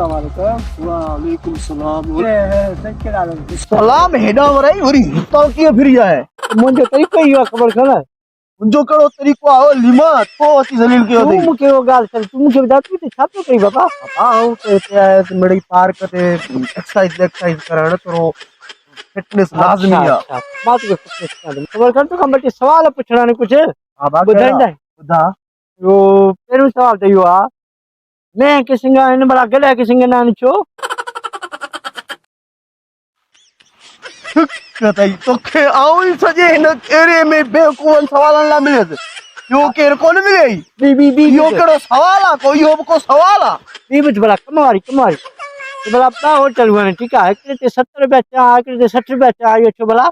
वालेकुम सलाम। सलाम हेडा वराई वरी हितल कीअं फिरी आहे मुंहिंजो तरीक़ो ई आहे ख़बर अथव मुंहिंजो कहिड़ो तरीक़ो आहे लिमा तो अची ज़लील कयो तूं अथई मूंखे उहो ॻाल्हि कर तूं मूंखे ॿुधाए तूं हिते छा पियो कई बाबा आऊं त हिते आयुसि मिड़ई पार्क ते एक्सरसाइज करणु थोरो फिटनेस लाज़मी आहे अच्छा मां तोखे फिटनेस कयां थो ख़बर कर तोखां ॿ टे सुवाल पुछणा आहिनि कुझु हा बा ॿुधाईंदा ॿुधा इहो पहिरियों सुवाल त इहो आहे मैं किसिंग आहिनि भला गॾा किसिंग न आहिनि छो अथई तोखे आऊं ई सॼे हिन एरिए में बेवकूफ़नि सवालनि लाइ मिलियसि ॿियो केरु कोन मिलियई ॿी इहो कहिड़ो सुवाल आहे को इहो बि को सुवाल आहे ॿी ॿुध भला कम वारी भला ॿ होटलूं आहिनि ठीकु आहे हिकिड़े ते 70 रुपया चां हिकिड़े ते 60 रुपया चां इहो छो भला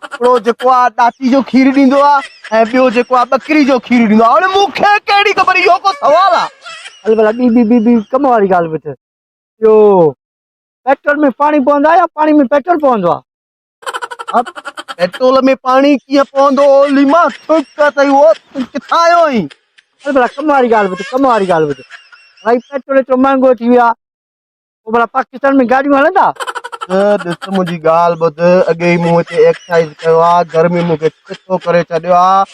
हिकिड़ो जेको आहे ॾाची जो खीर ॾींदो आहे ऐं ॿियो जेको आहे ॿकरी जो खीर ॾींदो आहे हाणे मूंखे कहिड़ी ख़बर इहो को सुवाल आहे हल भला ॿी कम वारी ॻाल्हि ॿुध इहो पेट्रोल में पाणी पवंदो आहे या पाणी में पेट्रोल पवंदो आहे पेट्रोल में पाणी कीअं पवंदो लिमा थुक अथई उहो किथां आयो आहीं हल भला कम वारी ॻाल्हि ॿुध भाई पेट्रोल एतिरो महांगो थी वियो आहे पोइ भला पाकिस्तान में गाॾियूं हलंदा ॾिस मुंहिंजी ॻाल्हि ॿुध अॻे ई मूं हिते एक्सरसाइज कयो आहे गर्मी मूंखे चितो करे छॾियो आहे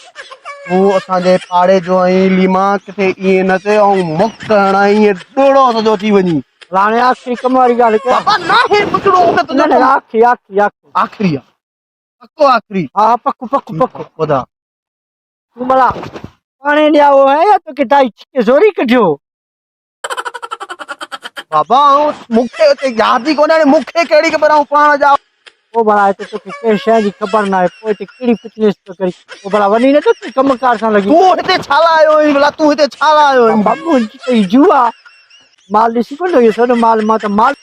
तूं असांजे पाड़े जो आहीं लीमा किथे ईअं न थिए ऐं मुक्त हणा ईअं ॾोड़ो सॼो थी वञी हाणे आख़िरी कम वारी ॻाल्हि कयां आख़िरी आहे पको आख़िरी हा पक्को ॿुधा तूं भला पाणी ॾियावो आहे या तोखे ताई ज़ोरी कढियो बाबा मूंखे हिते यादि ई कोन्हे मूंखे कहिड़ी ख़बर आहे पाण जा पोइ भला हिते तोखे कंहिं शइ जी ख़बर न आहे पोइ हिते कहिड़ी फिटनेस थो करी पोइ भला वञी नथो तूं कमकार सां लॻी तूं हिते छा लाइ आयो आहीं भला तूं हिते छा लाइ आयो आहीं बाबू मुंहिंजी त जुआ माल ॾिसी कोन इहो सॼो माल मां त माल